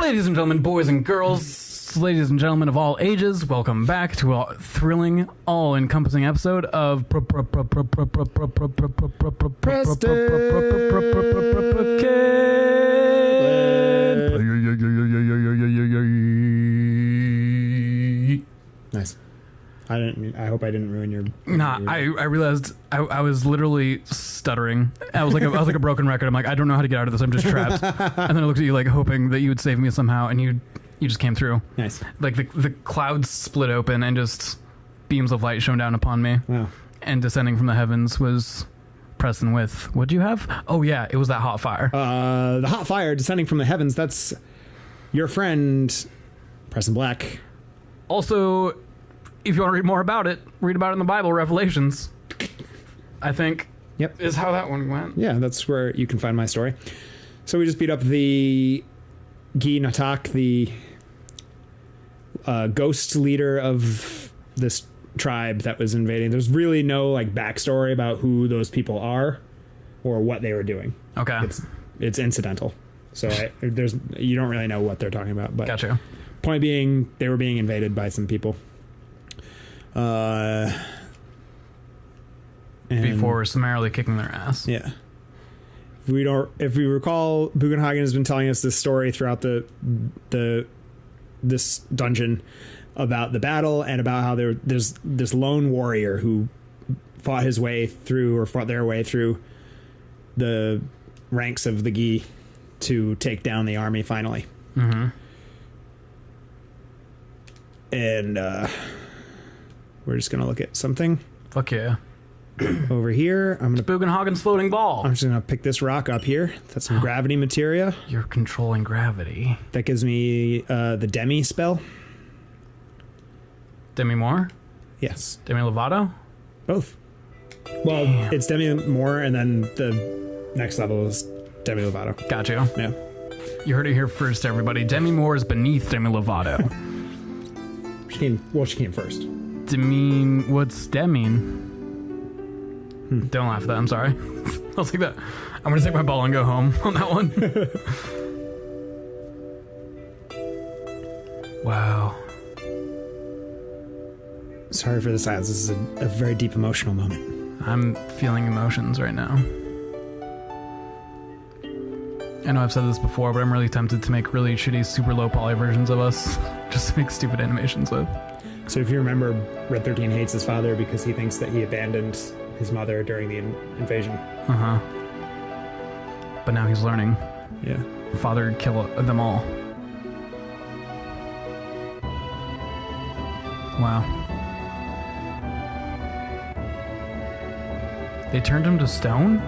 Ladies and gentlemen, boys and girls, ladies and gentlemen of all ages, welcome back to a thrilling, all-encompassing episode of Nice. I hope I didn't ruin your. Nah, I realized I was literally stuttering. I was like a broken record. I'm like, I don't know how to get out of this. I'm just trapped. And then I looked at you like hoping that you would save me somehow, and you just came through. Nice. Like the clouds split open and just beams of light shone down upon me. Wow. And descending from the heavens was Preston with, what'd you have? Oh yeah, it was that hot fire. The hot fire descending from the heavens. That's your friend, Preston Black. Also, if you want to read more about it, read about it in the Bible, Revelations. I think. Yep. Is how that one went. Yeah, that's where you can find my story. So we just beat up the Gi Natak, the ghost leader of this tribe that was invading. There's really no like backstory about who those people are or what they were doing. Okay. It's incidental. So you don't really know what they're talking about. But gotcha. Point being, they were being invaded by some people. Before summarily kicking their ass. Yeah. If we recall, Bugenhagen has been telling us this story throughout this dungeon about the battle and about how there's this lone warrior who fought their way through the ranks of the Gi to take down the army finally. Mm-hmm. And we're just gonna look at something. Fuck yeah. Over here, Bugenhagen's floating ball. I'm just gonna pick this rock up here. That's some gravity materia. You're controlling gravity. That gives me the Demi spell. Demi Moore? Yes. Demi Lovato? Both. Well, damn. It's Demi Moore, and then the next level is Demi Lovato. Got you. Yeah. You heard it here first, everybody. Demi Moore is beneath Demi Lovato. She came first. What's Demine? Don't laugh at that. I'm sorry. I'll take that. I'm going to take my ball and go home on that one. Wow. Sorry for the silence. This is a very deep emotional moment. I'm feeling emotions right now. I know I've said this before, but I'm really tempted to make really shitty, super low poly versions of us just to make stupid animations with. So if you remember, Red XIII hates his father because he thinks that he abandoned his mother during the invasion. Uh-huh. But now he's learning. Yeah. Father would kill them all. Wow. They turned him to stone?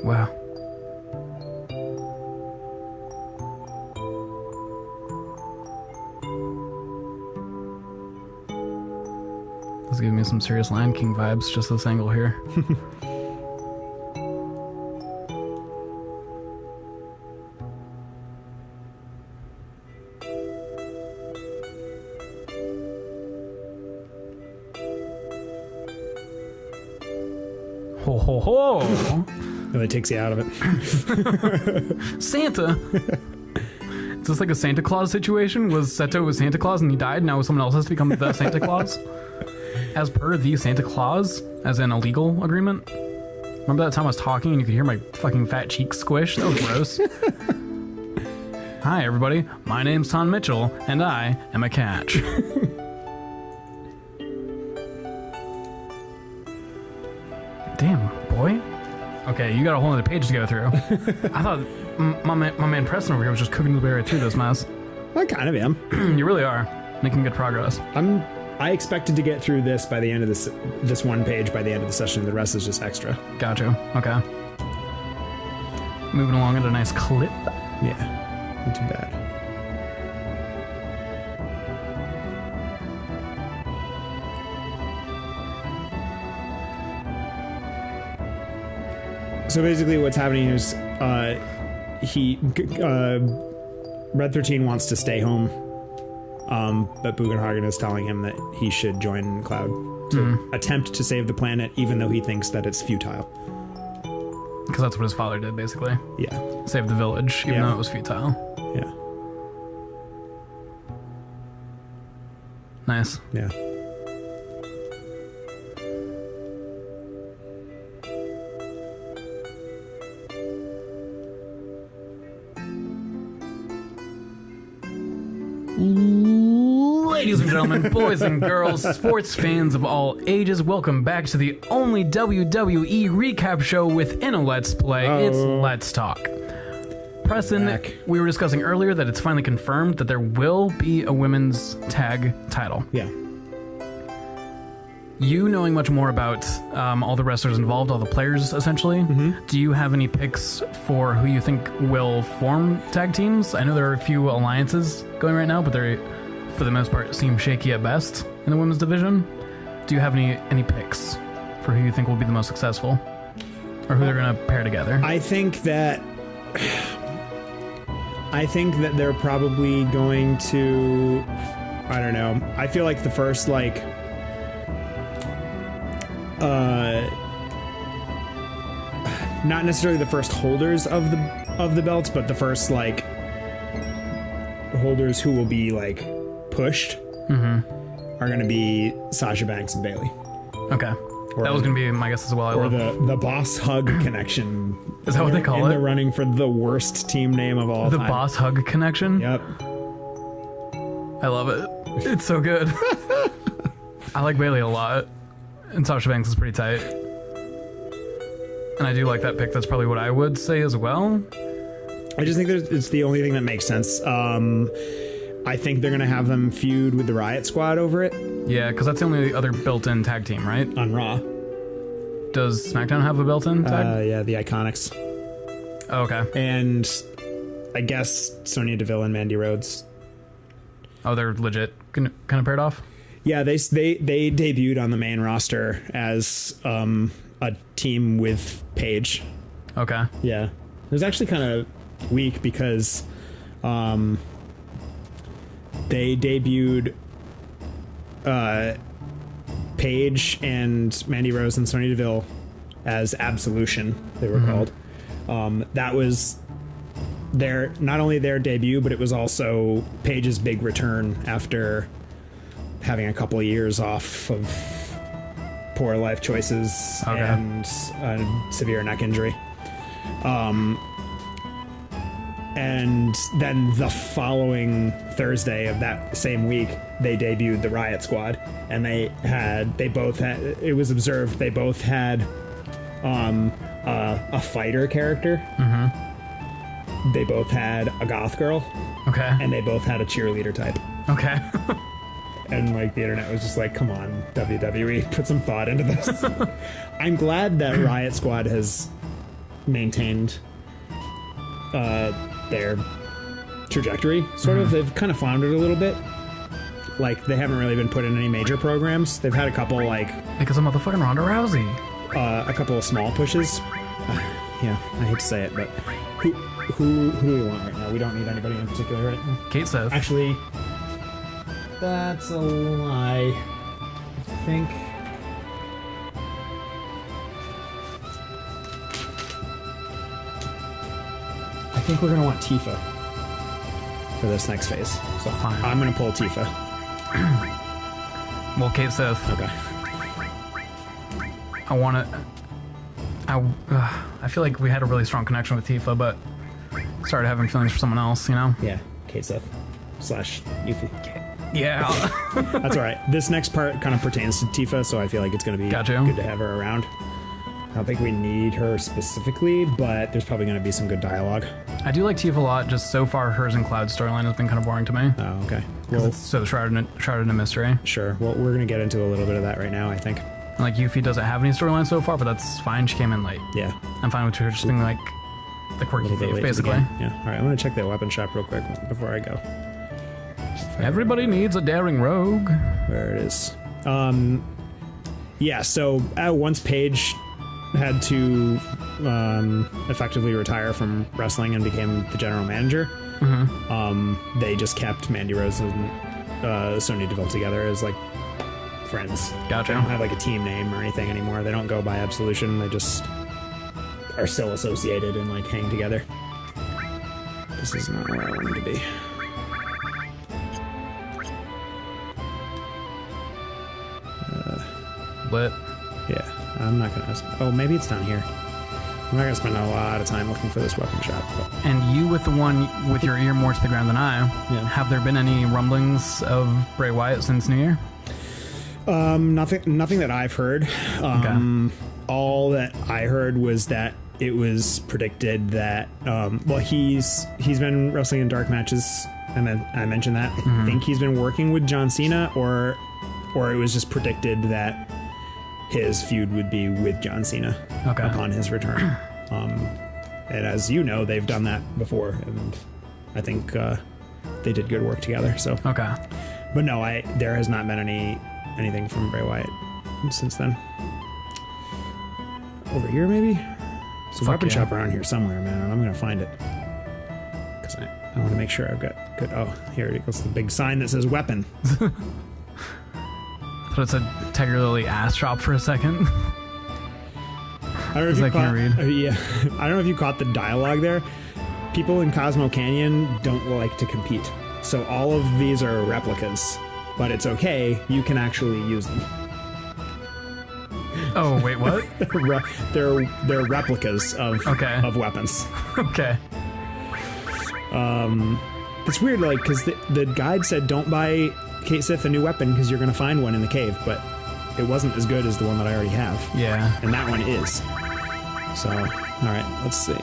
Wow. This is giving me some serious Lion King vibes, just this angle here. Ho ho ho! Really takes you out of it. Santa! Is this like a Santa Claus situation? Was Seto Santa Claus and he died, now someone else has to become the Santa Claus? As per the Santa Claus, as in a legal agreement? Remember that time I was talking and you could hear my fucking fat cheek squish? That was gross. Hi everybody, my name's Tom Mitchell, and I am a catch. Damn, boy. Okay, you got a whole other page to go through. I thought my man Preston over here was just cooking the berry through this mess. I kind of am. You really are. Making good progress. I expected to get through this by the end of this one page by the end of the session. The rest is just extra. Gotcha. Okay. Moving along at a nice clip. Yeah, not too bad. So basically what's happening is Red XIII wants to stay home But Bugenhagen is telling him that he should join Cloud to attempt to save the planet, even though he thinks that it's futile. Because that's what his father did, basically. Yeah. Save the village, even though it was futile. Yeah. Nice. Yeah. Ladies and gentlemen, boys and girls, sports fans of all ages, welcome back to the only WWE recap show within a Let's Play. It's Let's Talk. Preston, we were discussing earlier that it's finally confirmed that there will be a women's tag title. Yeah. You knowing much more about all the wrestlers involved, all the players, essentially, do you have any picks for who you think will form tag teams? I know there are a few alliances going right now, but they, for the most part, seem shaky at best in the women's division. Do you have any picks for who you think will be the most successful? Or who they're going to pair together? I think that they're probably going to, I don't know. I feel like the first, not necessarily the first holders of the belts, but the first holders who will be pushed are going to be Sasha Banks and Bayley. Okay. That was going to be my guess as well. Or the Boss Hug Connection. Is that what they call it? In the running for the worst team name of all time. The Boss Hug Connection? Yep. I love it. It's so good. I like Bayley a lot. And Sasha Banks is pretty tight. And I do like that pick. That's probably what I would say as well. I just think it's the only thing that makes sense. I think they're going to have them feud with the Riot Squad over it. Yeah, because that's the only other built-in tag team, right? On Raw. Does SmackDown have a built-in tag? Yeah, the Iconics. Oh, okay. And I guess Sonya Deville and Mandy Rhodes. Oh, they're legit kind of paired off? Yeah, they debuted on the main roster as a team with Paige. Okay. Yeah. It was actually kind of weak because they debuted Paige and Mandy Rose and Sonya Deville as Absolution, they were called. That was not only their debut, but it was also Paige's big return after having a couple of years off of poor life choices and a severe neck injury. And then the following Thursday of that same week, they debuted the Riot Squad, and it was observed they both had a fighter character. They both had a goth girl. Okay. And they both had a cheerleader type. Okay. And the internet was just like, come on, WWE, put some thought into this. I'm glad that Riot Squad has maintained their trajectory, sort of. They've kind of floundered a little bit. They haven't really been put in any major programs. They've had a couple, because of motherfucking Ronda Rousey. A couple of small pushes. Yeah, I hate to say it, but who do we want right now? We don't need anybody in particular right now. Kate Seth. Actually, that's a lie. I think we're going to want Tifa for this next phase. So fine. I'm going to pull Tifa. Well, Kate Seth. Okay. I feel like we had a really strong connection with Tifa, but started having feelings for someone else, Yeah, Kate Seth / Yuffie. Yeah. That's all right. This next part kind of pertains to Tifa, so I feel like it's going to be good to have her around. I don't think we need her specifically, but there's probably going to be some good dialogue. I do like Tifa a lot. Just so far, hers and Cloud's storyline has been kind of boring to me. Oh, okay. Because it's so shrouded in a mystery. Sure. Well, we're going to get into a little bit of that right now, I think. And Yuffie doesn't have any storyline so far, but that's fine. She came in late. Yeah. I'm fine with her just being the quirky thief, basically. Yeah. All right. I'm going to check the weapon shop real quick before I go. Everybody needs a daring rogue. There it is. Yeah. So once Paige had to effectively retire from wrestling and became the general manager, they just kept Mandy Rose and Sony developed together as like friends. Gotcha. They don't have like a team name or anything anymore. They don't go by Absolution. They just are still associated and like hang together. This is not where I wanted to be. Lit. Yeah, I'm not gonna. Oh, maybe it's down here. I'm not gonna spend a lot of time looking for this weapon shop. But. And you with the one with your ear more to the ground than I, Yeah. have there been any rumblings of Bray Wyatt since New Year? Nothing that I've heard. All that I heard was that it was predicted that he's been wrestling in dark matches, and then I mentioned that. I think he's been working with John Cena, or it was just predicted that his feud would be with John Cena upon his return. And as you know, they've done that before, and I think they did good work together. So but no, there has not been anything from Bray Wyatt since then. Over here, maybe? There's a weapon shop around here somewhere, man, and I'm gonna find it. Because I want to make sure I've got good... Oh, here it goes, the big sign that says weapon. I thought it said Tiger Lily ass drop for a second. I don't know if you caught... yeah. I don't know if you caught the dialogue there. People in Cosmo Canyon don't like to compete. So all of these are replicas. But it's okay, you can actually use them. Oh, wait, what? they're replicas of weapons. Okay. It's weird, like, because the guide said don't buy Kate Sith a new weapon because you're going to find one in the cave, but it wasn't as good as the one that I already have. Yeah. And that one is. So, alright, let's see.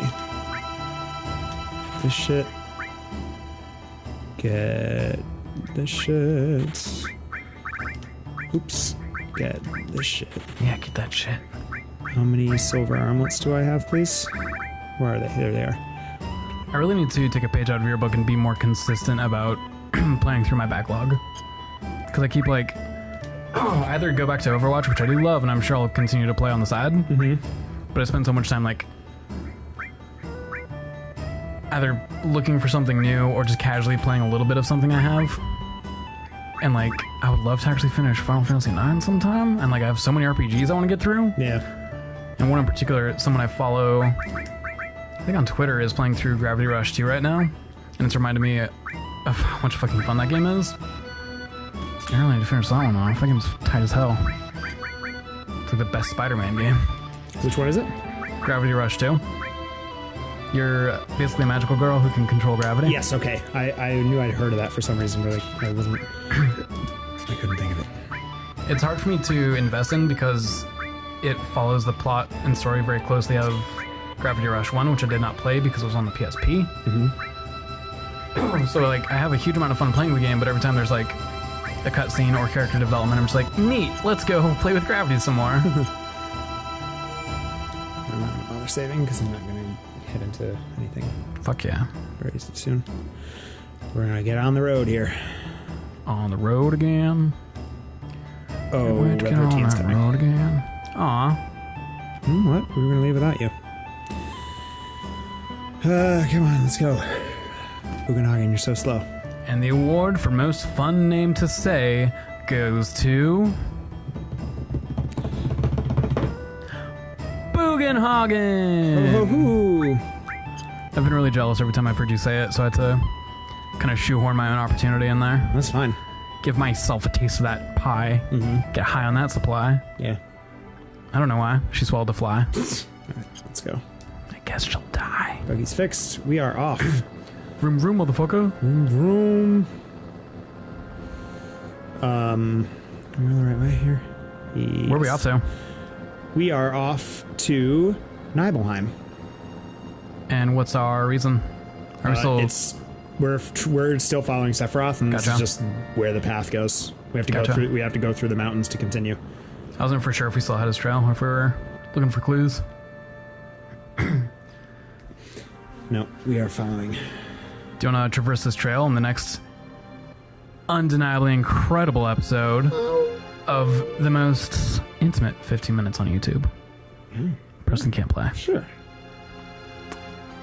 This shit. Get this shit. Oops. Get this shit. Yeah, get that shit. How many silver armlets do I have, please? Where are they? There they are. I really need to take a page out of your book and be more consistent about playing through my backlog. Because I keep like, either go back to Overwatch, which I do love, and I'm sure I'll continue to play on the side. But I spend so much time like either looking for something new or just casually playing a little bit of something I have. And like, I would love to actually finish Final Fantasy IX sometime. And like, I have so many RPGs I want to get through. Yeah. And one in particular, someone I follow, I think on Twitter, is playing through Gravity Rush 2 right now. And it's reminded me of how much fucking fun that game is. I really need to finish that one off. That game's tight as hell. It's like the best Spider-Man game. Which one is it? Gravity Rush 2. You're basically a magical girl who can control gravity. Yes, okay. I knew I'd heard of that for some reason, but I wasn't... I couldn't think of it. It's hard for me to invest in because it follows the plot and story very closely of Gravity Rush 1, which I did not play because it was on the PSP. So like, I have a huge amount of fun playing the game, but every time there's like a cutscene or character development, I'm just like, neat, let's go play with gravity some more. I'm not going to bother saving because I'm not going to head into anything. Fuck yeah. Very soon. We're going to get on the road here. On the road again. Oh, Red XIII's coming. Road again. Aw. What? We were going to leave without you. Come on, let's go. Bugenhagen, you're so slow. And the award for most fun name to say goes to... Bugenhagen! Oh, I've been really jealous every time I've heard you say it, so I had to kind of shoehorn my own opportunity in there. that's fine. Give myself a taste of that pie. Get high on that supply. Yeah. I don't know why. She swallowed the fly. Alright, let's go. I guess she'll die. Buggy's fixed. We are off. Vroom vroom, motherfucker. Vroom vroom. Are we on the right way here? Yes. Where are we off to? We are off to Nibelheim. And what's our reason? Are we still... We're still following Sephiroth, and this is just where the path goes. We have to go through. We have to go through the mountains to continue. I wasn't for sure if we still had his trail or if we were looking for clues. No, we are following. Do you want to traverse this trail in the next undeniably incredible episode of the most intimate 15 minutes on YouTube? Preston can't play. Sure.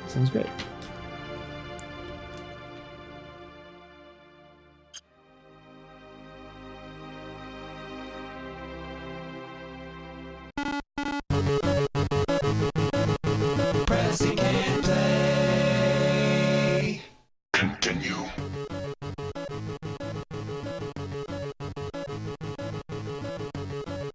Sounds great. continue.